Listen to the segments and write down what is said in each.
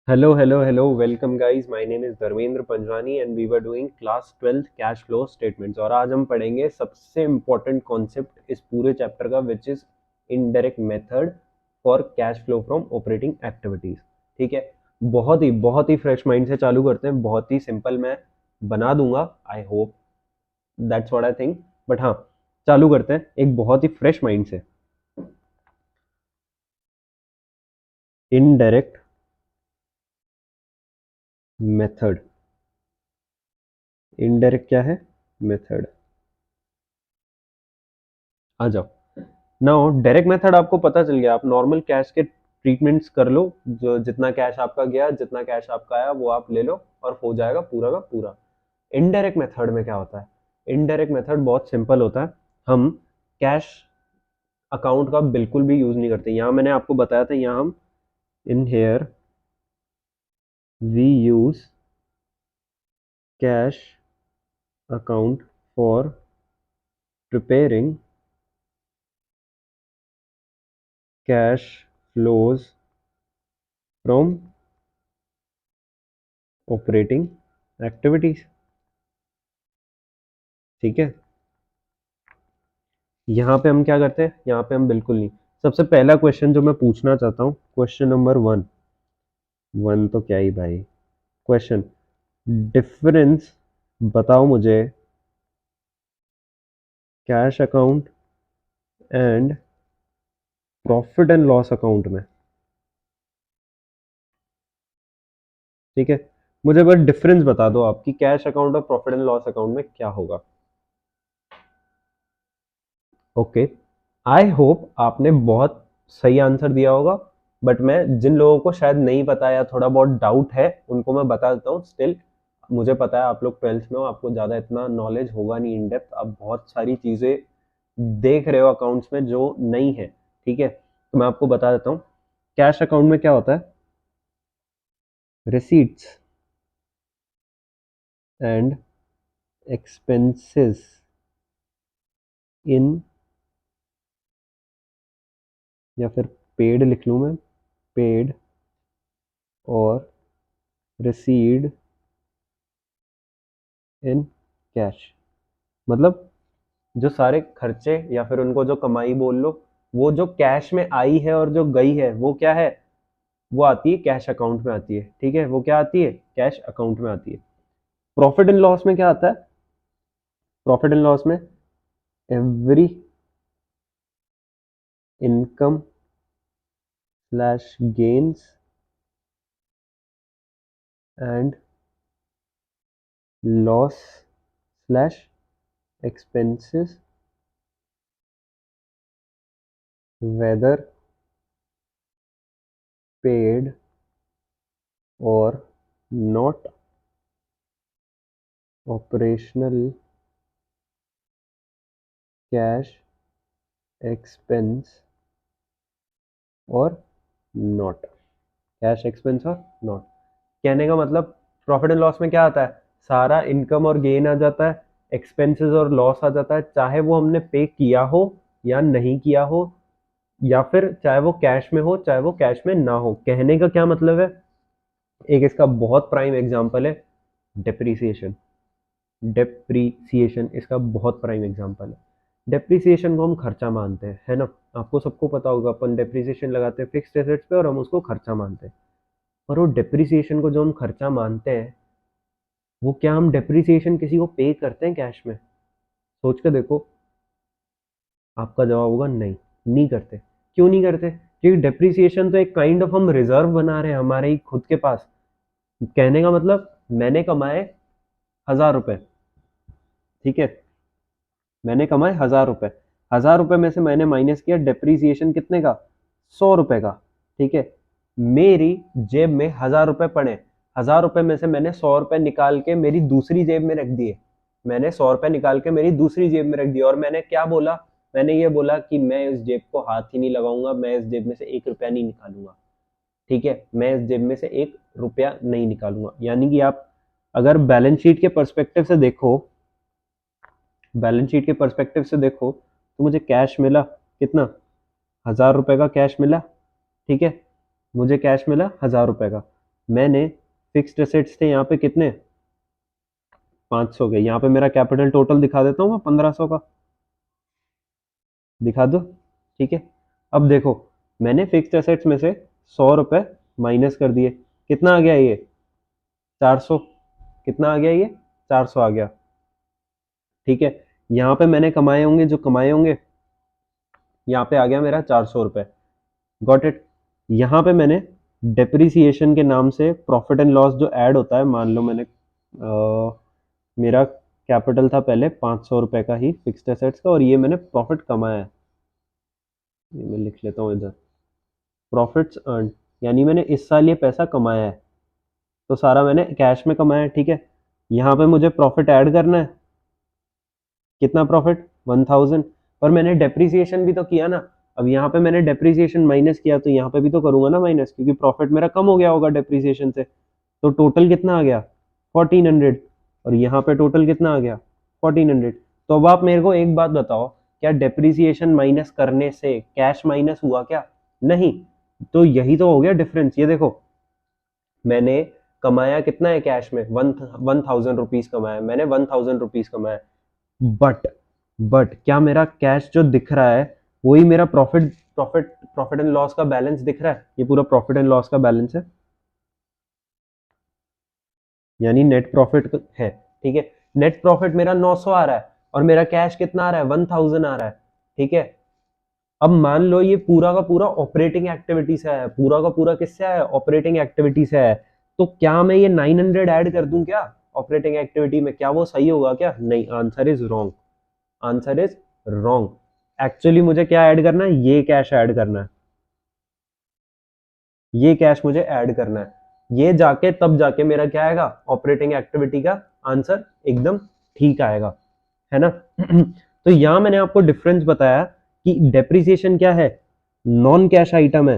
Hello, welcome guys. My name is Dharmendra Panjwani and we were doing class 12th cash flow statements और आज हम पढ़ेंगे सबसे important concept इस पूरे चैप्टर का which is indirect method for cash flow from operating activities. ठीक है, बहुत ही फ्रेश माइंड से चालू करते हैं. बहुत ही सिंपल मैं बना दूंगा. I hope that's what I think. But हाँ, चालू करते हैं एक बहुत ही फ्रेश माइंड से. Indirect method. इनडायरेक्ट क्या है? मेथड. आ जाओ. नाउ डायरेक्ट मेथड आपको पता चल गया. आप नॉर्मल कैश के ट्रीटमेंट्स कर लो. जो जितना कैश आपका गया, जितना कैश आपका आया, वो आप ले लो और हो जाएगा पूरा का पूरा. इनडायरेक्ट मेथड में क्या होता है? इनडायरेक्ट मेथड बहुत सिंपल होता है. हम कैश अकाउंट का बिल्कुल भी यूज नहीं करते. यहाँ मैंने आपको बताया था, यहाँ हम in here we use cash account for preparing cash flows from operating activities. ठीक है, यहाँ पे हम क्या करते हैं? यहाँ पे हम बिल्कुल नहीं. सबसे पहला क्वेश्चन जो मैं पूछना चाहता हूँ, क्वेश्चन नंबर वन तो क्या ही भाई. क्वेश्चन डिफरेंस बताओ मुझे cash account and profit and loss account में. ठीक है, मुझे बस डिफरेंस बता दो आपकी कैश अकाउंट और प्रॉफिट एंड लॉस अकाउंट में क्या होगा. ओके, आई होप आपने बहुत सही आंसर दिया होगा. बट मैं जिन लोगों को शायद नहीं पता या थोड़ा बहुत डाउट है उनको मैं बता देता हूँ. स्टिल मुझे पता है आप लोग 12th में हो, आपको ज़्यादा इतना नॉलेज होगा नहीं इन डेप्थ. आप बहुत सारी चीज़ें देख रहे हो अकाउंट्स में जो नहीं है. ठीक है, तो मैं आपको बता देता हूँ. कैश अकाउंट में क्या होता है? रिसीट्स एंड एक्सपेंसेस इन, या फिर पेड लिख लूँ मैं, पेड और रिसीड इन कैश. मतलब जो सारे खर्चे या फिर उनको जो कमाई बोल लो, वो जो कैश में आई है और जो गई है वो क्या है? वो आती है कैश अकाउंट में आती है. ठीक है, वो क्या आती है? कैश अकाउंट में आती है. प्रॉफिट एंड लॉस में क्या आता है? प्रॉफिट एंड लॉस में every income slash gains and loss slash expenses whether paid or not operational cash expense or not. Cash expense or not. कहने का मतलब प्रॉफिट एंड लॉस में क्या आता है? सारा इनकम और गेन आ जाता है, एक्सपेंसेस और लॉस आ जाता है, चाहे वो हमने पे किया हो या नहीं किया हो, या फिर चाहे वो कैश में हो चाहे वो कैश में ना हो. कहने का क्या मतलब है? एक इसका बहुत प्राइम एग्जांपल है डेप्रीसिएशन. डेप्रीसिएशन इसका बहुत प्राइम एग्जांपल है. डेप्रीसिएशन को हम खर्चा मानते हैं, है ना? आपको सबको पता होगा, अपन डेप्रीसिएशन लगाते हैं फिक्स्ड एसेट्स पे और हम उसको खर्चा मानते हैं. पर वो डेप्रीसिएशन को जो हम खर्चा मानते हैं, वो क्या हम डेप्रीसिएशन किसी को पे करते हैं कैश में? सोच के देखो. आपका जवाब होगा नहीं, नहीं करते. क्यों नहीं करते? क्योंकि डेप्रीसिएशन तो एक काइंड ऑफ हम रिजर्व बना रहे हैं हमारे ही खुद के पास. कहने का मतलब मैंने कमाए 1000 रुपए. ठीक है, मैंने कमाए 1000 रुपए. 1000 रुपए में से मैंने माइनस किया डेप्रीसिएशन कितने का? 100 रुपए का. ठीक है, मेरी जेब में 1000 रुपए पड़े. 1000 रुपए में से मैंने 100 रुपए निकाल के मेरी दूसरी जेब में रख दिए. मैंने 100 रुपए निकाल के मेरी दूसरी जेब में रख दिया और मैंने क्या बोला? मैंने ये बोला कि मैं इस जेब को हाथ ही नहीं लगाऊंगा, मैं इस जेब में से 1 रुपया नहीं निकालूंगा. ठीक है, मैं इस जेब में से 1 रुपया नहीं निकालूंगा. यानी कि आप अगर बैलेंस शीट के पर्सपेक्टिव से देखो, बैलेंस शीट के पर्सपेक्टिव से देखो, तो मुझे कैश मिला कितना? 1000 रुपए का कैश मिला. ठीक है, मुझे कैश मिला 1000 रुपए का. मैंने फिक्स्ड एसेट्स थे यहाँ पे कितने, 500 के, यहाँ पे मेरा कैपिटल टोटल दिखा देता हूँ मैं 1500 का, दिखा दो, ठीक है। अब देखो, मैंने फिक्स्ड एसेट्स में से 100 रुपए माइनस कर दिए, कितना आ गया ये, 400, कितना आ गया ये, 400 आ गया, ठीक है। यहाँ पे मैंने कमाए होंगे जो कमाए होंगे, यहाँ पे आ गया मेरा 400 रुपए, गॉट इट। यहाँ पे मैंने डेप्रिसिएशन के नाम से प्रॉफिट एंड लॉस जो ऐड होता है, मान लो मैंने मेरा कैपिटल था पहले 500 रुपए का ही फिक्स्ड एसेट्स का, और ये मैंने प्रॉफिट कमाया है, ये मैं लिख लेता हूँ इधर, प्रॉफिट्स अर्न, यानी मैंने इस साल ये पैसा कमाया है, तो सारा मैंने कैश में कमाया है, ठीक है। यहाँ पे मुझे प्रॉफिट ऐड करना है, कितना प्रॉफिट, 1000, पर मैंने डेप्रिसिएशन भी तो किया ना। अब यहाँ पे मैंने डेप्रिसिएशन माइनस किया, तो यहाँ पे भी तो करूंगा ना माइनस, क्योंकि प्रॉफिट मेरा कम हो गया होगा डेप्रिसिएशन से। तो टोटल कितना आ गया, 1400, और यहाँ पे टोटल कितना आ गया, 1400। तो अब आप मेरे को एक बात बताओ, क्या डेप्रिसिएशन माइनस करने से कैश माइनस हुआ क्या, नहीं। तो यही तो हो गया डिफरेंस, ये देखो, मैंने कमाया कितना है कैश में, 1000 रुपीज कमाया मैंने, 1000 रुपीज कमाया, बट बट क्या मेरा कैश जो दिख रहा है वही मेरा प्रॉफिट एंड लॉस का बैलेंस दिख रहा है, ये पूरा प्रॉफिट एंड लॉस का बैलेंस है, यानी नेट प्रॉफिट है, ठीक है। नेट प्रॉफिट मेरा 900 आ रहा है, और मेरा कैश कितना आ रहा है, 1000 आ रहा है, ठीक है। अब मान लो ये पूरा का पूरा ऑपरेटिंग एक्टिविटी से आया है, पूरा का पूरा किससे आया है, ऑपरेटिंग एक्टिविटी से आया है। तो क्या मैं ये 900 ऐड कर दूं क्या ऑपरेटिंग एक्टिविटी में, क्या वो सही होगा क्या, नहीं, answer is wrong, answer is wrong. Actually मुझे क्या ऐड करना है, ये कैश ऐड करना है, ये कैश मुझे ऐड करना है, ये जाके तब जाके मेरा क्या आएगा, ऑपरेटिंग एक्टिविटी का आंसर एकदम ठीक आएगा, है ना। तो यहां मैंने आपको डिफरेंस बताया कि डेप्रिसिएशन क्या है, नॉन कैश आइटम है,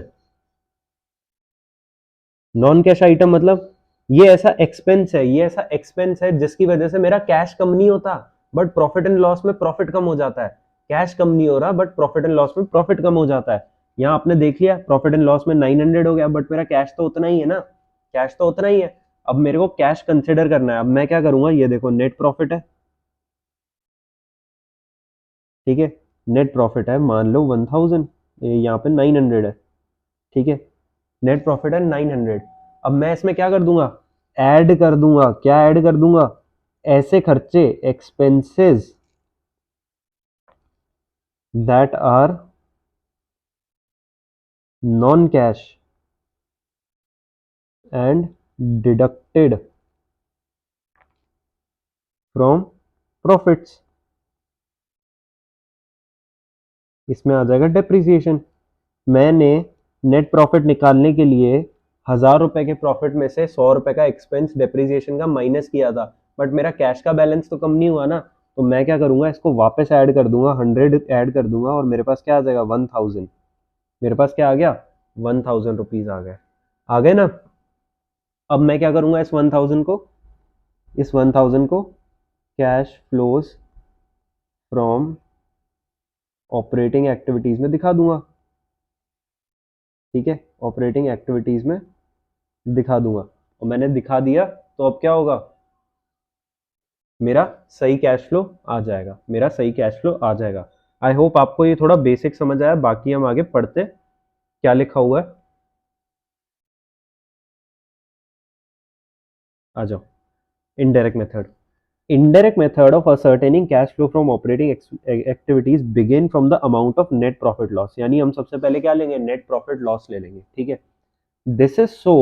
नॉन कैश आइटम मतलब ये ऐसा एक्सपेंस है, ये ऐसा एक्सपेंस है जिसकी वजह से मेरा कैश कम नहीं होता, बट प्रॉफिट एंड लॉस में प्रॉफिट कम हो जाता है, कैश कम नहीं हो रहा बट प्रॉफिट एंड लॉस में प्रॉफिट कम हो जाता है। यहाँ आपने देख लिया प्रॉफिट एंड लॉस में 900 हो गया, बट मेरा कैश तो उतना ही है ना, कैश तो उतना ही है। अब मेरे को कैश कंसिडर करना है, अब मैं क्या करूंगा, ये देखो नेट प्रॉफिट है, ठीक है, नेट प्रॉफिट है मान लो 1000, यहाँ पे 900 है, ठीक है, नेट प्रॉफिट है 900। अब मैं इसमें क्या कर दूंगा, ऐड कर दूंगा, क्या ऐड कर दूंगा, ऐसे खर्चे, expenses that are non cash and deducted from profits, इसमें आ जाएगा डेप्रिसिएशन। मैंने नेट प्रॉफिट निकालने के लिए 1000 रुपए के प्रॉफिट में से 100 रुपए का एक्सपेंस डेप्रिसिएशन का माइनस किया था, बट मेरा कैश का बैलेंस तो कम नहीं हुआ ना, तो मैं क्या करूंगा, इसको वापस ऐड कर दूंगा, 100 ऐड कर दूंगा, और मेरे पास क्या आ जाएगा, 1000, मेरे पास क्या आ गया, 1000 रुपीज आ गए ना। अब मैं क्या करूंगा, इस 1000 को cash flows from operating activities में दिखा दूंगा, ठीक है, ऑपरेटिंग एक्टिविटीज में दिखा दूंगा, और मैंने दिखा दिया, तो अब क्या होगा, मेरा सही कैश फ्लो आ जाएगा, मेरा सही कैश फ्लो आ जाएगा। आई होप आपको ये थोड़ा बेसिक समझ आया, बाकी हम आगे पढ़ते, क्या लिखा हुआ है, आ जाओ। Indirect method, indirect method of ascertaining cash flow from operating activities begin from the amount of net profit loss, यानी हम सबसे पहले क्या लेंगे, net profit loss ले लेंगे, ठीक है। This is so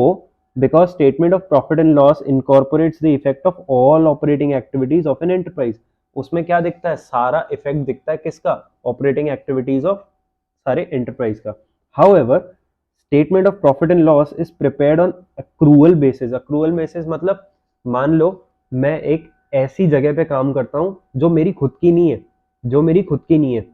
because statement of profit and loss incorporates the effect of all operating activities of an enterprise, उसमें क्या दिखता है, सारा इफेक्ट दिखता है किसका, ऑपरेटिंग एक्टिविटीज ऑफ सारे एंटरप्राइज का। However, statement of profit and loss is prepared on accrual basis, accrual basis मतलब मान लो मैं एक ऐसी जगह पे काम करता हूं जो मेरी खुद की नहीं है, जो मेरी खुद की नहीं है,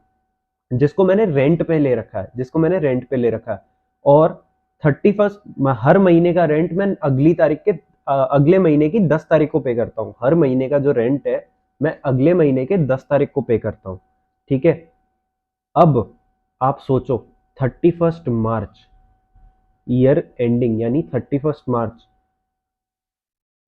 जिसको मैंने रेंट पे ले रखा है, जिसको मैंने रेंट पे ले रखा है, और 31st हर महीने का रेंट मैं अगली तारीख के अगले महीने की 10 तारीख को पे करता हूँ, हर महीने का जो रेंट है मैं अगले महीने के 10 तारीख को पे करता हूँ, ठीक है। अब आप सोचो 31st मार्च ईयर एंडिंग, यानी 31st मार्च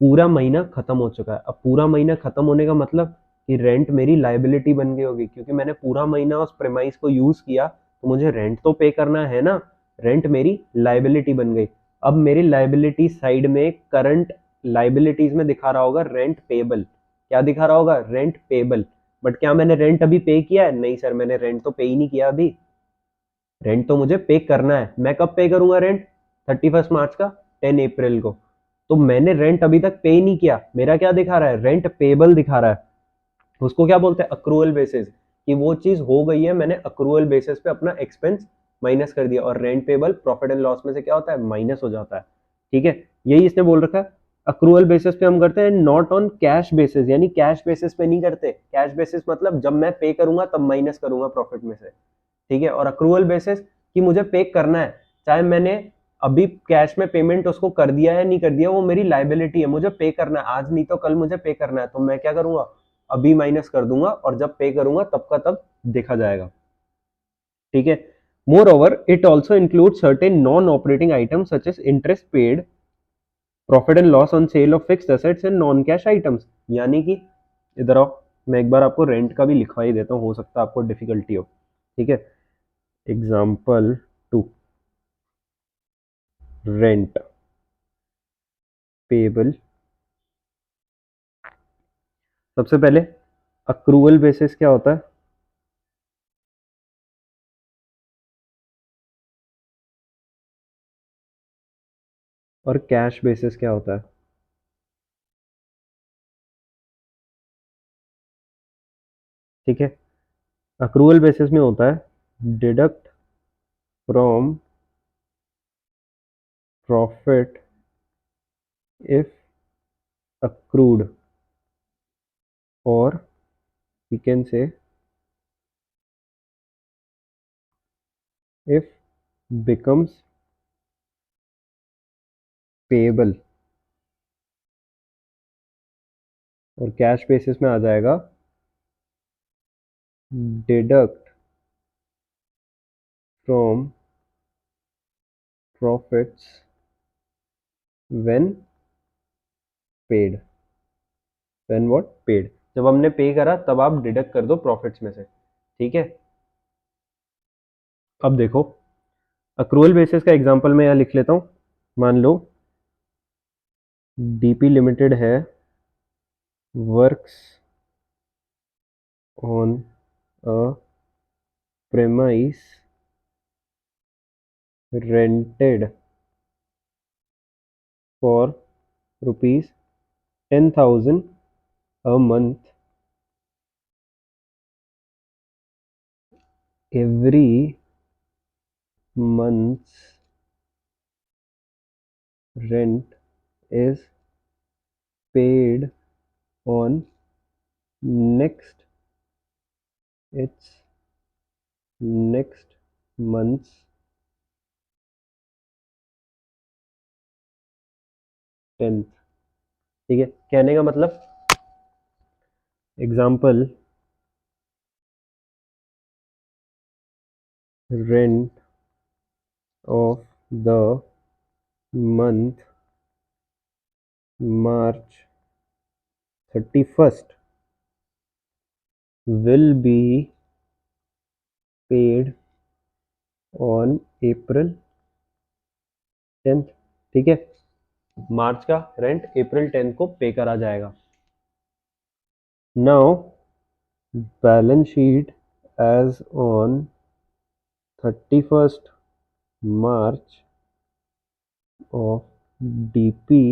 पूरा महीना खत्म हो चुका है। अब पूरा महीना खत्म होने का मतलब कि रेंट मेरी लाइबिलिटी बन गई होगी, क्योंकि मैंने पूरा महीना उस प्रेमाइस को यूज किया, तो मुझे रेंट तो पे करना है ना। रेंट मेरी लाइबिलिटी बन गई। अब मेरी लाइबिलिटी साइड में करंट लाइबिलिटीज में दिखा रहा होगा रेंट पेबल। क्या दिखा रहा होगा? Rent payable. बट क्या मैंने रेंट अभी पे किया है? नहीं सर, मैंने रेंट तो पे ही नहीं किया अभी। रेंट तो मुझे पे करना है। मैं कब पे करूंगा रेंट? 31 मार्च का, 10 अप्रैल को। तो मैंने रेंट अभी तक पे ही नहीं किया। मेरा क्या दिखा रहा है? रेंट पेबल दिखा रहा है। उसको क्या बोलते हैं? Accrual basis. कि वो चीज हो गई है, मैंने अक्रूवल बेसिस पे अपना एक्सपेंस माइनस कर दिया। और rent payable profit and loss में से क्या होता है? माइनस हो जाता है। ठीक है, यही इसने बोल रखा है। अक्रूवल बेसिस पे हम करते हैं, नॉट ऑन कैश बेसिस। यानी कैश बेसिस पे नहीं करते। कैश बेसिस मतलब जब मैं पे करूंगा तब माइनस करूंगा प्रॉफिट में से। ठीक है, और अक्रूवल बेसिस कि मुझे पे करना है, चाहे मैंने अभी कैश में पेमेंट उसको कर दिया है नहीं कर दिया, वो मेरी लाइबिलिटी है, मुझे पे करना है आज नहीं तो कल, मुझे पे करना है। तो मैं क्या करूंगा? अभी माइनस कर दूंगा, और जब पे करूंगा तब का तब देखा जाएगा। ठीक है, moreover it also include certain non operating item such as interest paid, profit and loss on sale of fixed assets and non cash items. यानी कि इधर आओ, मैं एक बार आपको रेंट का भी लिखवा ही देता हूँ, हो सकता है आपको डिफिकल्टी हो। ठीक है, एग्जाम्पल 2, रेंट पेबल। सबसे पहले अक्रूवल बेसिस क्या होता है? और कैश बेसिस क्या होता है? ठीक है, अक्रूवल बेसिस में होता है deduct from profit if accrued, or we can say if becomes payable। और कैश बेसिस में आ जाएगा deduct from profits when paid. When what? Paid. जब हमने पे करा तब आप डिडक्ट कर दो प्रॉफिट्स में से। ठीक है, अब देखो, अक्रूवल बेसिस का एग्जांपल मैं यहाँ लिख लेता हूँ। मान लो डीपी लिमिटेड है, works on a premise rented for ₹10,000 a month, every month's rent is paid on next its next month's 10th। ठीक है, कहने का मतलब, example, rent of the month March 31st will be paid on April 10th। ठीक है, मार्च का rent अप्रैल 10 को पे करा जाएगा। Now balance sheet as on 31st March of DP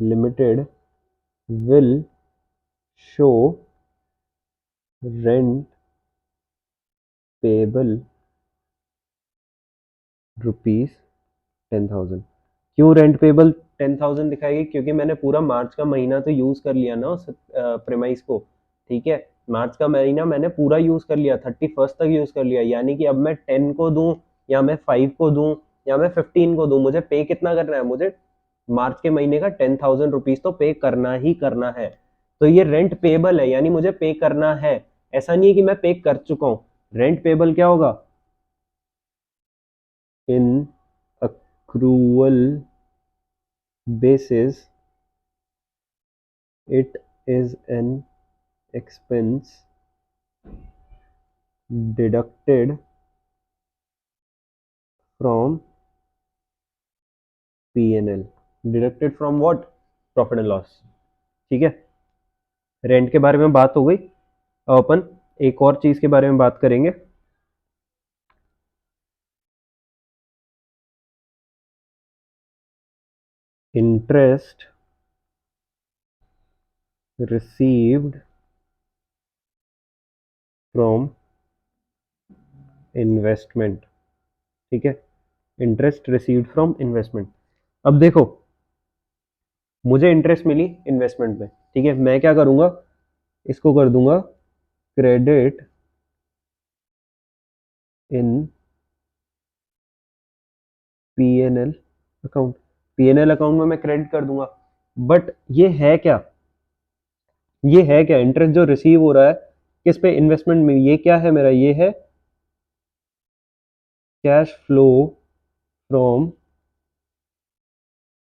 limited will show rent payable ₹10,000। क्यों रेंट पेबल 10,000 दिखाएगी? क्योंकि मैंने पूरा मार्च का महीना तो यूज कर लिया ना उस प्रेमाइस को। ठीक है, मार्च का महीना मैंने पूरा यूज कर लिया, 31st तक यूज कर लिया। यानी कि अब मैं 10 को दूं, या मैं 5 को दूं, या मैं 15 को दूं, मुझे पे कितना करना है? मुझे मार्च के महीने का ₹10,000 तो पे करना ही करना है। तो ये रेंट पेबल है, यानी मुझे पे करना है। ऐसा नहीं है कि मैं पे कर चुका हूं। रेंट पेबल क्या होगा? In accrual basis it is an expense deducted from P&L, deducted from what, profit and loss. ठीक है, रेंट के बारे में बात हो गई। अब अपन एक और चीज के बारे में बात करेंगे। Interest received from investment. ठीक है, इंटरेस्ट रिसीव्ड फ्रॉम इन्वेस्टमेंट। अब देखो, मुझे इंटरेस्ट मिली इन्वेस्टमेंट में, ठीक है, मैं क्या करूंगा, इसको कर दूंगा credit in P&L account. P&L account में मैं क्रेडिट कर दूंगा। बट ये है क्या, इंटरेस्ट जो रिसीव हो रहा है किस पे, इन्वेस्टमेंट में, ये क्या है मेरा, ये है cash flow from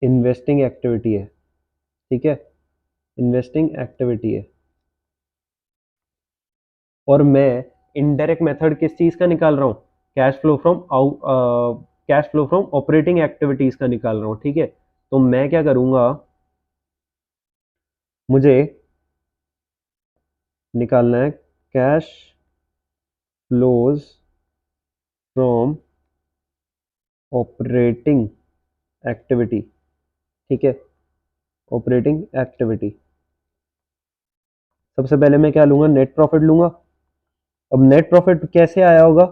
investing activity है। ठीक है, इन्वेस्टिंग एक्टिविटी है। और मैं इनडायरेक्ट मेथड किस चीज का निकाल रहा हूँ, cash flow from cash flow from operating activities का निकाल रहा हूँ। ठीक है, तो मैं क्या करूंगा, मुझे निकालना है cash flows from operating activity. ठीक है, ऑपरेटिंग एक्टिविटी। सबसे पहले मैं क्या लूंगा, नेट प्रॉफिट लूंगा। अब नेट प्रॉफिट कैसे आया होगा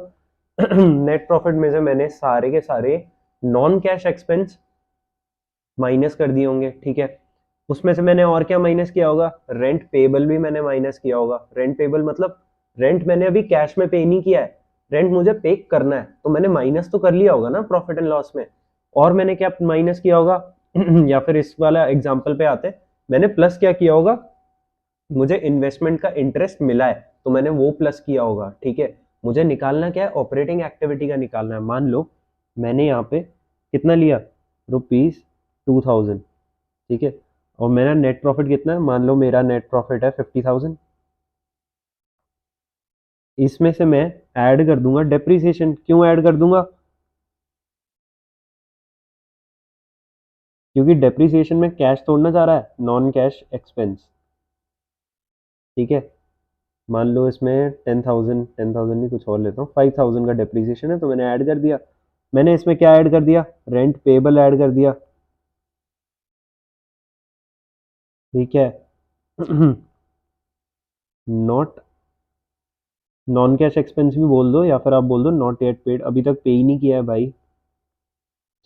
नेट प्रॉफिट में से मैंने सारे के सारे नॉन कैश एक्सपेंस माइनस कर दिए होंगे। ठीक है, उसमें से मैंने और क्या माइनस किया होगा, रेंट पेबल भी मैंने माइनस किया होगा। रेंट पेबल मतलब रेंट मैंने अभी कैश में पे नहीं किया है, रेंट मुझे पे करना है, तो मैंने माइनस तो कर लिया होगा ना प्रॉफिट एंड लॉस में। और मैंने क्या माइनस किया होगा या फिर इस वाला एग्जाम्पल पे आते, मैंने प्लस क्या किया होगा, मुझे इन्वेस्टमेंट का इंटरेस्ट मिला है तो मैंने वो प्लस किया होगा। ठीक है, मुझे निकालना क्या है, ऑपरेटिंग एक्टिविटी का निकालना है। मान लो मैंने यहाँ पे कितना लिया, ₹2000। ठीक है, और मेरा नेट प्रॉफिट कितना है, मान लो मेरा नेट प्रॉफिट है 50,000। इसमें से मैं ऐड कर दूंगा डेप्रीसिएशन। क्यों ऐड कर दूंगा, क्योंकि डेप्रीसिएशन में कैश तोड़ना चाह रहा है, नॉन कैश एक्सपेंस। ठीक है, मान लो इसमें 10,000 नहीं, कुछ और लेता हूँ, 5,000 का डेप्रीसिएशन है, तो मैंने ऐड कर दिया। मैंने इसमें क्या ऐड कर दिया, रेंट पेबल ऐड कर दिया। ठीक है नॉट, नॉन कैश एक्सपेंस भी बोल दो या फिर आप बोल दो नॉट येट पेड, अभी तक पे ही नहीं किया है भाई।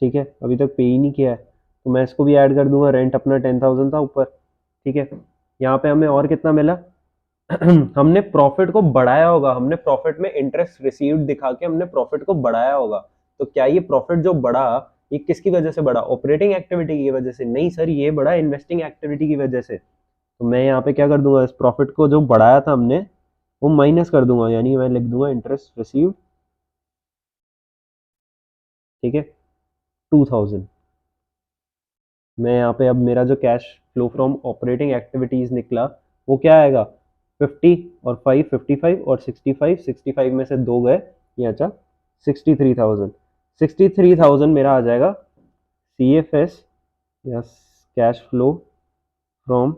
ठीक है, अभी तक पे ही नहीं किया है, तो मैं इसको भी ऐड कर दूंगा। रेंट अपना 10,000 था ऊपर। ठीक है, यहाँ पे हमें और कितना मिला हमने प्रॉफिट को बढ़ाया होगा, हमने प्रॉफिट में इंटरेस्ट रिसीव्ड दिखा के हमने प्रॉफिट को बढ़ाया होगा। तो क्या ये प्रॉफिट जो बढ़ा, ये किसकी वजह से बढ़ा, ऑपरेटिंग एक्टिविटी की वजह से? नहीं सर, ये बढ़ा इन्वेस्टिंग एक्टिविटी की वजह से। तो मैं यहाँ पे क्या कर दूंगा, इस प्रॉफिट को जो बढ़ाया था हमने वो माइनस कर दूंगा, यानी मैं लिख दूंगा इंटरेस्ट रिसीव्ड। ठीक है, 2000। मैं यहाँ पे अब मेरा जो cash flow from operating activities निकला वो क्या आएगा, 50 और 5 55 और 65, 65 में से 2 गए, ये अच्छा 63,000। 63,000 मेरा आ जाएगा CFS या cash flow from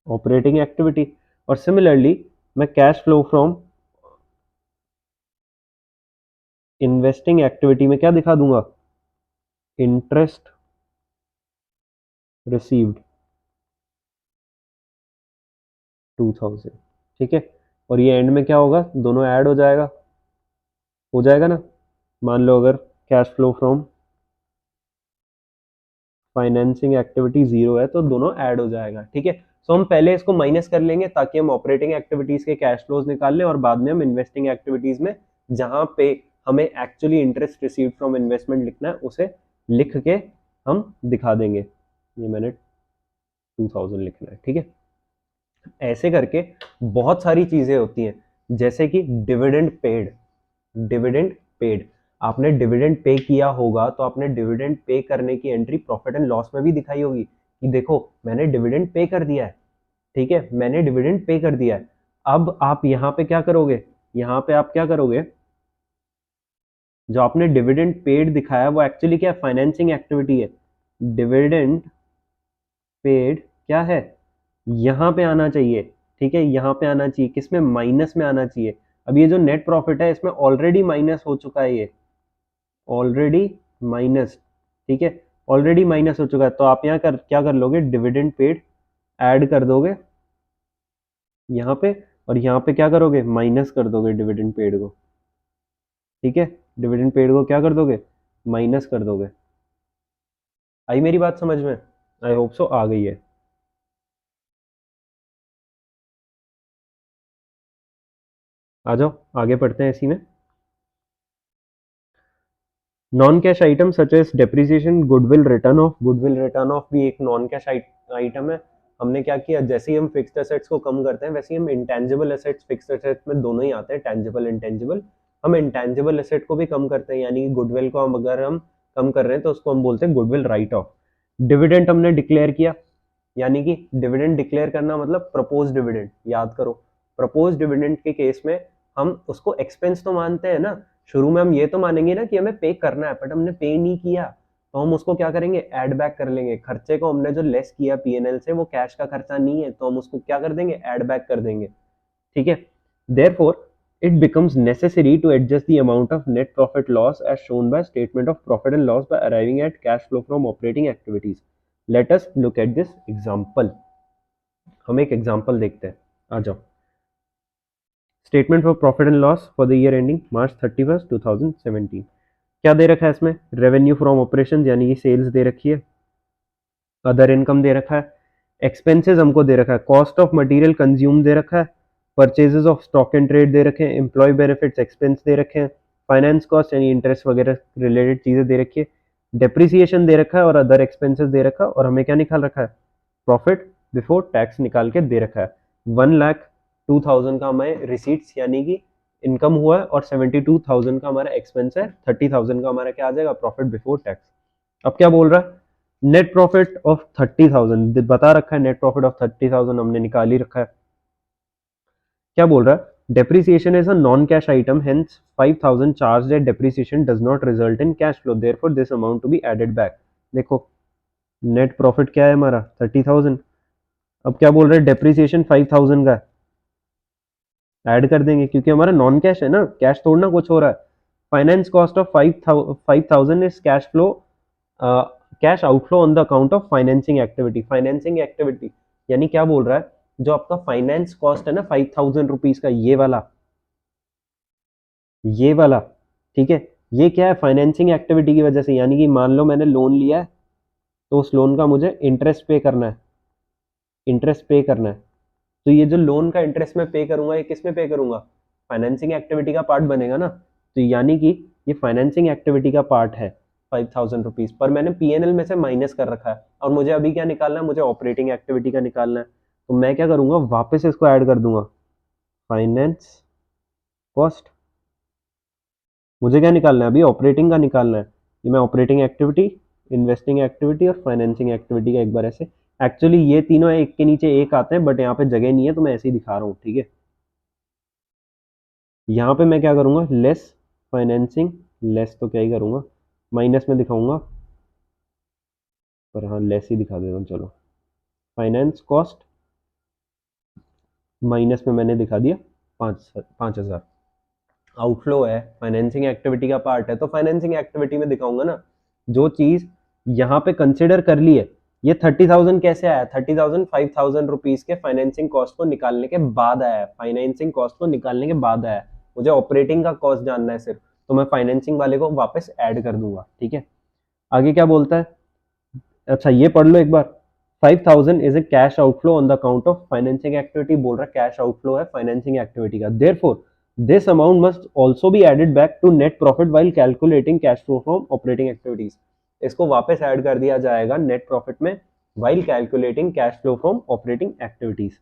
operating activity. और सिमिलरली मैं cash flow from investing activity में क्या दिखा दूंगा, इंटरेस्ट रिसीव्ड 2000। ठीक है, और ये एंड में क्या होगा, दोनों ऐड हो जाएगा ना। मान लो अगर cash flow from financing activity 0 है तो दोनों ऐड हो जाएगा। ठीक है, सो हम पहले इसको माइनस कर लेंगे ताकि हम ऑपरेटिंग एक्टिविटीज के कैश फ्लोज निकाल लें, और बाद में हम इन्वेस्टिंग एक्टिविटीज में जहां पे हमें actually interest received from investment लिखना है उसे लिख के हम दिखा देंगे। ये मैंने 2000 लिखना है। ठीक है, ऐसे करके बहुत सारी चीजें होती हैं, जैसे कि डिविडेंड पेड। डिविडेंड पेड, आपने डिविडेंड पे किया होगा तो आपने डिविडेंड पे करने की एंट्री प्रॉफिट एंड लॉस में भी दिखाई होगी कि देखो मैंने डिविडेंड पे कर दिया है, ठीक है, मैंने डिविडेंड पे कर दिया है। अब आप यहाँ पे क्या करोगे, यहाँ पे आप क्या करोगे, जो आपने डिविडेंड पेड दिखाया वो एक्चुअली क्या है, फाइनेंसिंग एक्टिविटी है। डिविडेंड पेड क्या है, यहाँ पे आना चाहिए, ठीक है, यहाँ पे आना चाहिए, किसमें, माइनस में आना चाहिए। अब ये जो नेट प्रॉफिट है इसमें ऑलरेडी माइनस हो चुका है, ये ऑलरेडी माइनस, ठीक है, ऑलरेडी माइनस हो चुका है। तो आप यहाँ क्या कर लोगे, डिविडेंड पेड ऐड कर दोगे यहाँ पे, और यहाँ पे क्या करोगे, माइनस कर दोगे डिविडेंड पेड को, ठीक है, डिविडेंड पेड को क्या कर दोगे, माइनस कर दोगे। आई मेरी बात समझ में, आई होप सो आ गई है। आ जाओ आगे पढ़ते हैं इसी में। Non cash item such as depreciation, goodwill written off, goodwill written off भी एक नॉन कैश आइटम है। हमने क्या किया, जैसे ही हम फिक्स्ड एसेट्स को कम करते हैं वैसे ही हम इंटेंजिबल एसेट्स, फिक्स्ड एसेट्स में दोनों ही आते हैं, टेंजिबल इंटेंजिबल, हम इंटेंजिबल एसेट को भी कम करते हैं, यानी कि गुडविल को हम अगर हम कम कर रहे हैं तो उसको हम बोलते हैं गुडविल राइट ऑफ। डिविडेंड हमने डिक्लेयर किया, यानी कि डिविडेंड डिक्लेयर करना मतलब प्रपोज डिविडेंड, याद करो प्रपोज डिविडेंड के केस में हम उसको एक्सपेंस तो मानते हैं ना, शुरू में हम ये तो मानेंगे ना कि हमें पे करना है, बट हमने पे नहीं किया तो हम उसको क्या करेंगे, ऐड बैक कर लेंगे, खर्चे को हमने जो लेस किया पीएनएल से वो कैश का खर्चा नहीं है, तो हम उसको क्या कर देंगे, ऐड बैक कर देंगे, ठीक है। Therefore it becomes necessary to adjust the amount of net profit loss as shown by statement of profit and loss by arriving at cash flow from operating activities. Let us look at this example. हम एक example देखते हैं, आ जाओ। Statement for profit and loss for the year ending मार्च 31, 2017। क्या दे रखा है इसमें, revenue from operation यानी कि सेल्स दे रखी है, अदर इनकम दे रखा है, एक्सपेंसेस हमको दे रखा है, कॉस्ट ऑफ मटेरियल कंज्यूम दे रखा है, purchases of stock and trade दे रखे हैं, एम्प्लॉय बेनिफिट्स एक्सपेंस दे रखे हैं, फाइनेंस कॉस्ट यानी इंटरेस्ट वगैरह रिलेटेड चीजें दे रखी है, डेप्रिसिएशन दे रखा है और अदर एक्सपेंसेस दे रखा है, और हमें क्या निकाल रखा है, प्रॉफिट बिफोर टैक्स निकाल के दे रखा है। 1,02,000 का हमें रिसीट्स यानी कि इनकम हुआ है, और 72,000 का हमारा एक्सपेंस है, 30,000 का हमारा क्या आ जाएगा, प्रॉफिट बिफोर टैक्स। अब क्या बोल रहा है, नेट प्रॉफिट ऑफ 30,000 बता रखा है, नेट प्रॉफिट ऑफ 30,000 हमने निकाल ही रखा है। क्या बोल रहा है, depreciation is a non-cash item, hence 5,000 charged at depreciation does not result in cash flow, therefore this amount to be added back। देखो नेट प्रॉफिट क्या है हमारा 30,000, अब क्या बोल रहे हैं, डेप्रिसिएशन 5,000 का ऐड कर देंगे क्योंकि हमारा नॉन कैश है ना, कैश थोड़ा कुछ हो रहा है। Finance cost of 5,000 is cash flow, cash outflow on the account of financing activity. Financing activity यानी क्या बोल रहा है, जो आपका फाइनेंस कॉस्ट है ना 5,000 रुपीज का, ये वाला, ये वाला, ठीक है, ये क्या है, फाइनेंसिंग एक्टिविटी की वजह से, यानी कि मान लो मैंने लोन लिया है तो उस लोन का मुझे इंटरेस्ट पे करना है, इंटरेस्ट पे करना है, तो ये जो लोन का इंटरेस्ट मैं पे करूंगा ये किस में पे करूंगा, फाइनेंसिंग एक्टिविटी का पार्ट बनेगा ना, तो यानी कि ये फाइनेंसिंग एक्टिविटी का पार्ट है 5,000 रुपीज, पर मैंने पीएनएल में से माइनस कर रखा है, और मुझे अभी क्या निकालना है, मुझे ऑपरेटिंग एक्टिविटी का निकालना है, तो मैं क्या करूंगा, वापस इसको ऐड कर दूंगा, फाइनेंस कॉस्ट, मुझे क्या निकालना है, अभी ऑपरेटिंग का निकालना है, ये मैं ऑपरेटिंग एक्टिविटी, इन्वेस्टिंग एक्टिविटी और फाइनेंसिंग एक्टिविटी का एक बार ऐसे, एक्चुअली ये तीनों एक के नीचे एक आते हैं बट यहाँ पे जगह नहीं है तो मैं ऐसे ही दिखा रहा हूँ, ठीक है। यहाँ पे मैं क्या करूँगा, लेस फाइनेंसिंग, लेस तो क्या ही करूँगा, माइनस में दिखाऊंगा, पर हाँ लेस ही दिखा देता हूँ, चलो फाइनेंस कॉस्ट माइनस में मैंने दिखा दिया 5,000, आउटफ्लो है, फाइनेंसिंग एक्टिविटी का पार्ट है, तो फाइनेंसिंग एक्टिविटी में दिखाऊंगा ना, जो चीज यहाँ पे कंसिडर कर ली है, ये 30,000 कैसे आया, 30,000 5,000 रुपीज के फाइनेंसिंग कॉस्ट को निकालने के बाद आया है, फाइनेंसिंग कॉस्ट को निकालने के बाद आया है, मुझे ऑपरेटिंग का कॉस्ट जानना है सिर्फ, तो मैं फाइनेंसिंग वाले को वापस ऐड कर दूंगा, ठीक है। आगे क्या बोलता है, अच्छा ये पढ़ लो एक बार, 5,000 is a cash outflow on the account of financing activity, बोल रहा है कैश आउटफ्लो है फाइनेंसिंग एक्टिविटी का, therefore this amount must also be added back to net profit while calculating cash flow from operating activities। इसको वापस add कर दिया जाएगा नेट प्रॉफिट में while calculating cash flow from operating activities।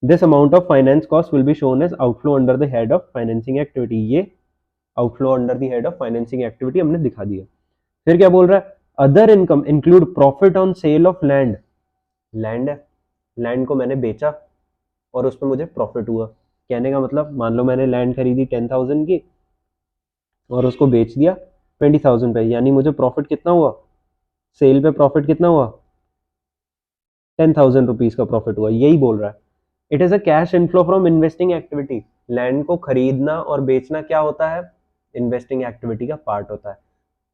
this amount of finance cost will be shown as outflow under the head of financing activity। ये outflow under the head of financing activity हमने दिखा दिया। फिर क्या बोल रहा है, other income include profit on sale of land, land है, लैंड को मैंने बेचा और उसमें मुझे प्रॉफिट हुआ। कहने का मतलब मान लो मैंने लैंड खरीदी 10,000 की और उसको बेच दिया 20,000 पे, यानी मुझे प्रॉफिट कितना हुआ, सेल पे प्रॉफिट कितना हुआ, 10,000 रुपीज का प्रॉफिट हुआ, यही बोल रहा है। It is a cash inflow from investing activity, land को खरीदना और बेचना क्या होता है, इन्वेस्टिंग एक्टिविटी का पार्ट होता है,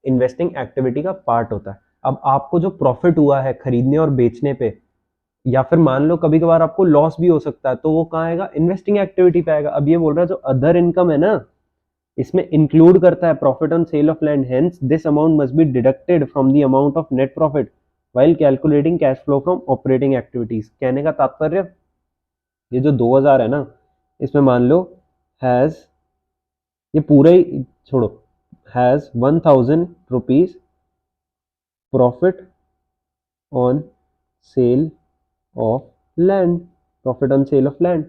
इन्वेस्टिंग एक्टिविटी का पार्ट होता है। अब आपको जो प्रॉफिट हुआ है खरीदने और बेचने पे, या फिर मान लो कभी कभार आपको लॉस भी हो सकता है, तो वो कहाँ आएगा, इन्वेस्टिंग एक्टिविटी पे आएगा। अब ये बोल रहा है जो अदर इनकम है ना, इसमें इंक्लूड करता है profit on sale of land, hence this amount must be deducted from the amount of net profit while calculating cash flow from operating activities. कहने का तात्पर्य, ये जो 2000 है ना, इसमें मान लो हैज, ये पूरा ही छोड़ो, has 1000 rupees profit on sale of land, profit on sale of land,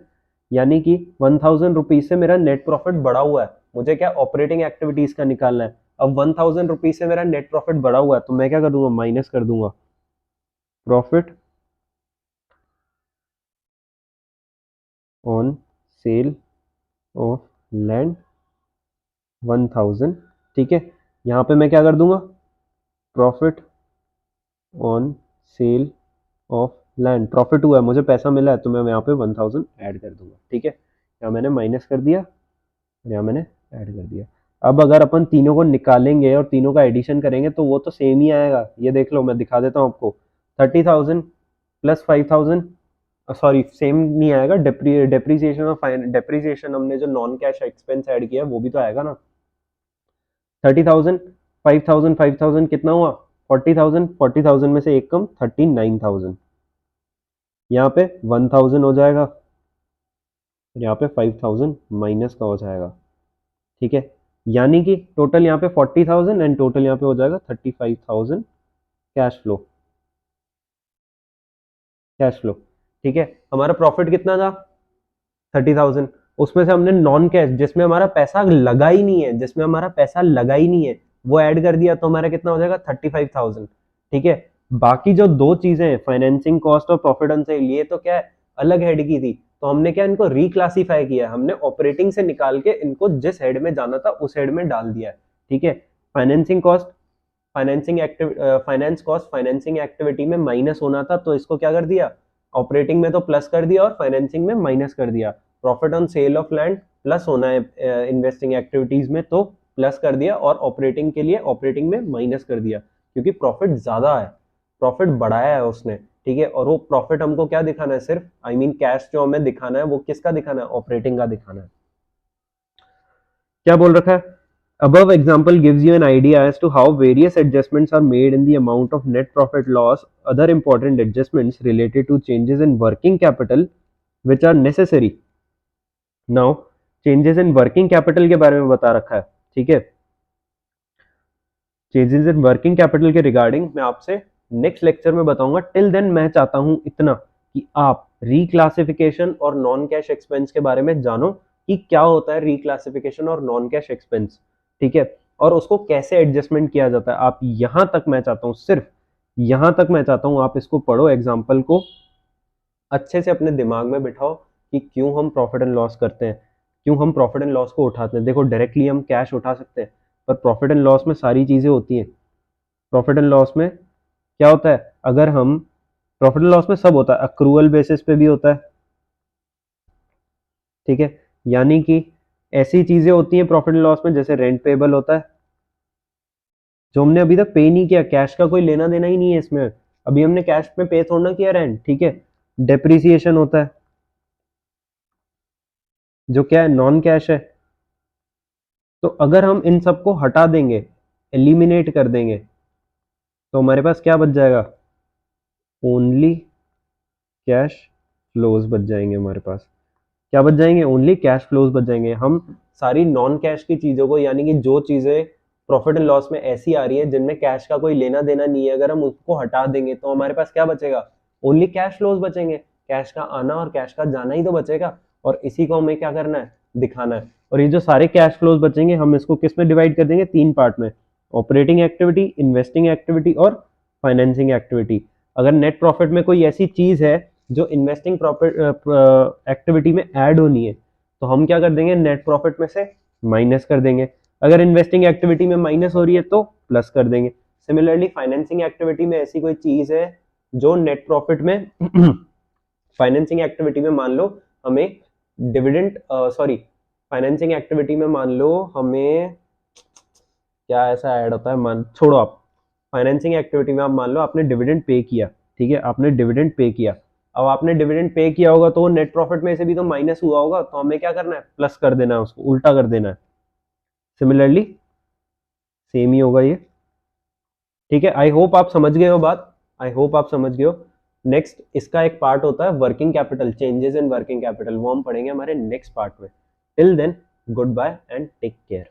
यानी कि 1000 रुपीज से मेरा नेट प्रॉफिट बढ़ा हुआ है, मुझे क्या ऑपरेटिंग एक्टिविटीज का निकालना है। अब 1000 रुपीज से मेरा नेट प्रॉफिट बढ़ा हुआ है, तो मैं क्या कर दूंगा, माइनस कर दूंगा profit on sale of land 1000, ठीक है। यहां पे मैं क्या कर दूंगा, profit on sale of land, profit हुआ है, मुझे पैसा मिला है, तो मैं यहाँ पे 1000 ऐड कर दूंगा, ठीक है। यहाँ मैंने माइनस कर दिया, यहाँ मैंने ऐड कर दिया। अब अगर अपन तीनों को निकालेंगे और तीनों का एडिशन करेंगे तो वो तो सेम ही आएगा। ये देख लो, मैं दिखा देता हूँ आपको, 30,000 प्लस 5,000, सॉरी सेम नहीं आएगा, डेप्रीसिएशन और डेप्रीसिएशन हमने जो नॉन कैश एक्सपेंस ऐड किया है वो भी तो आएगा ना। 30,000 5,000 5,000 कितना हुआ, 40,000, 40,000 में से एक कम 39,000, यहाँ पे 1,000 हो जाएगा, यहाँ पे 5,000 माइनस का हो जाएगा, ठीक है। यानी कि टोटल यहाँ पे 40,000 एंड टोटल यहाँ पे हो जाएगा 35,000 कैश फ्लो, कैश फ्लो, ठीक है। हमारा प्रॉफिट कितना था, 30,000, उसमें से हमने नॉन कैश जिसमें हमारा पैसा लगा ही नहीं है, जिसमें हमारा पैसा लगा ही नहीं है वो ऐड कर दिया, तो हमारा कितना हो जाएगा 35,000, ठीक है। बाकी जो दो चीजें हैं, फाइनेंसिंग कॉस्ट और प्रॉफिट ऑन सेल, ये तो क्या है, अलग हेड की थी, तो हमने क्या इनको रिक्लासीफाई किया, हमने ऑपरेटिंग से निकाल के इनको जिस हेड में जाना था उस हेड में डाल दिया है, ठीक है। Financing cost, finance cost financing activity में माइनस होना था, तो इसको क्या कर दिया, ऑपरेटिंग में तो प्लस कर दिया और फाइनेंसिंग में माइनस कर दिया। Profit on sale of land plus होना है इन्वेस्टिंग एक्टिविटीज में, तो प्लस कर दिया, और ऑपरेटिंग के लिए ऑपरेटिंग में माइनस कर दिया, क्योंकि प्रॉफिट ज्यादा है, प्रॉफिट बढ़ाया है उसने, ठीक है। और वो प्रॉफिट हमको क्या दिखाना है, सिर्फ आई मीन कैश जो हमें दिखाना है वो किसका दिखाना है, ऑपरेटिंग का दिखाना है। क्या बोल रखा है, above example gives you an idea as to how various adjustments are made in the amount of net profit loss, other important adjustments related to changes in working capital which are necessary. Now changes in working capital के बारे में बता रखा है, ठीक है। Changes in working capital के regarding मैं आपसे नेक्स्ट लेक्चर में बताऊंगा। टिल देन मैं चाहता हूं इतना कि आप रिक्लासिफिकेशन और नॉन कैश एक्सपेंस के बारे में जानो कि क्या होता है रिक्लासिफिकेशन और नॉन कैश एक्सपेंस, ठीक है, और उसको कैसे एडजस्टमेंट किया जाता है। आप यहां तक मैं चाहता हूं, सिर्फ यहां तक मैं चाहता हूं आप इसको पढ़ो, एग्जाम्पल को अच्छे से अपने दिमाग में बिठाओ कि क्यों हम प्रॉफिट एंड लॉस करते हैं, क्यों हम प्रॉफिट एंड लॉस को उठाते हैं। देखो डायरेक्टली हम कैश उठा सकते हैं, पर प्रॉफिट एंड लॉस में सारी चीजें होती हैं। प्रॉफिट एंड लॉस में क्या होता है, अगर हम, प्रॉफिट एंड लॉस में सब होता है, अक्रूवल बेसिस पे भी होता है, ठीक है। यानी कि ऐसी चीजें होती हैं प्रॉफिट एंड लॉस में, जैसे रेंट पेबल होता है जो हमने अभी तक पे नहीं किया, कैश का कोई लेना देना ही नहीं है इसमें, अभी हमने कैश में पे थोड़ा ना किया रेंट, ठीक है। डेप्रीसिएशन होता है जो क्या है, नॉन कैश है। तो अगर हम इन सबको हटा देंगे, एलिमिनेट कर देंगे, तो हमारे पास क्या बच जाएगा, ओनली कैश फ्लोज बच जाएंगे। हमारे पास क्या बच जाएंगे, ओनली कैश फ्लोज बच जाएंगे। हम सारी नॉन कैश की चीजों को, यानी कि जो चीजें प्रॉफिट एंड लॉस में ऐसी आ रही है जिनमें कैश का कोई लेना देना नहीं है, अगर हम उसको हटा देंगे तो हमारे पास क्या बचेगा, ओनली कैश फ्लोज बचेंगे, कैश का आना और कैश का जाना ही तो बचेगा, और इसी को हमें क्या करना है, दिखाना है। और ये जो सारे कैश फ्लोज बचेंगे हम इसको किस में डिवाइड कर देंगे, तीन पार्ट में। ऑपरेटिंग एक्टिविटी, इन्वेस्टिंग एक्टिविटी और फाइनेंसिंग एक्टिविटी। अगर नेट प्रॉफिट में कोई ऐसी चीज है जो इन्वेस्टिंग प्रॉफिट एक्टिविटी में ऐड होनी है तो हम क्या कर देंगे, नेट प्रॉफिट में से माइनस कर देंगे। अगर इन्वेस्टिंग एक्टिविटी में माइनस हो रही है तो प्लस कर देंगे। सिमिलरली फाइनेंसिंग एक्टिविटी में ऐसी कोई चीज है जो नेट प्रॉफिट में फाइनेंसिंग एक्टिविटी में मान लो हमें डिविडेंड सॉरी फाइनेंसिंग एक्टिविटी में मान लो हमें क्या ऐसा ऐड होता है, मान छोड़ो आप, फाइनेंसिंग एक्टिविटी में आप मान लो आपने डिविडेंड पे किया, ठीक है, आपने डिविडेंड पे किया। अब आपने डिविडेंड पे किया होगा तो नेट प्रॉफिट में से भी तो माइनस हुआ होगा, तो हमें क्या करना है, प्लस कर देना है, उसको उल्टा कर देना है। सिमिलरली सेम ही होगा ये, ठीक है। आई होप आप समझ गए हो बात, आई होप आप समझ गए हो। नेक्स्ट इसका एक पार्ट होता है working capital, changes in working capital, वो हम पढ़ेंगे हमारे नेक्स्ट पार्ट में। Till then goodbye and take care.